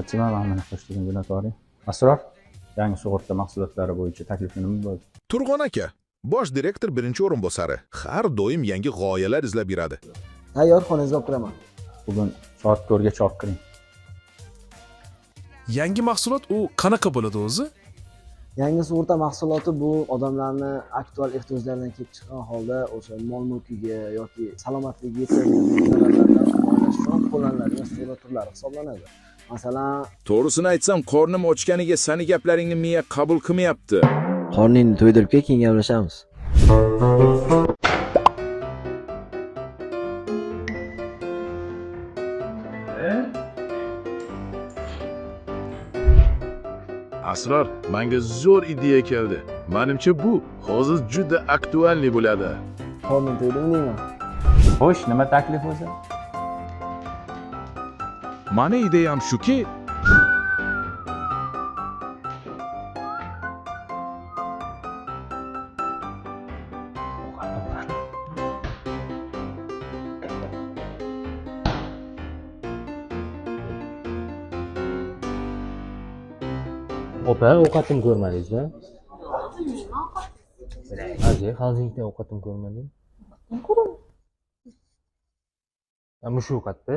Ochima mana qo'shilgan gunotori. Asror, yangi sug'urta mahsulotlari bo'yicha taklifi nima bo'ldi? Turg'on aka, bosh direktor birinchi o'rinbosari har doim yangi g'oyalar izlab yuradi. Tayyor, xonangizga olib kiraman. Bugun soat 4gacha olib kiring. Yangi mahsulot u qanaqa bo'ladi o'zi? Yangi sug'urta mahsuloti bu odamlarni aktual ehtiyojlaridan kelib chiqqan holda o'sha mol-mulkiga yoki salomatligiga yetkazilgan zararlardan himoyalash uchun qo'llaniladigan sug'urta turlari hisoblanadi. Masalan, To'g'risini aytsam, qornim ochganiga sani gaplaringni miya qabul qilmayapti. qorningni to'ydirib kel, keyin gaplashamiz. Asror, menga zo'r ideya keldi. Menimcha bu hozir juda aktualniy bo'ladi. Qorning to'ydimi deyman. Xo'sh, nima taklif o'zi? Mani ideyam shuki, Opa, ovqatim ko'rmadingizmi? Aje, xalzingda ovqatim ko'rmadim. Mushu ovqatda.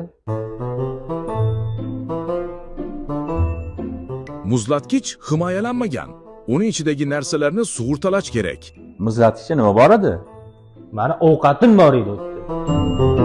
muzlatkich himoyalanmagan. Uning ichidagi narsalarni sug'urtalash kerak. Muzlatkichda nima bor edi? Mani ovqatim bor edi o'tdi.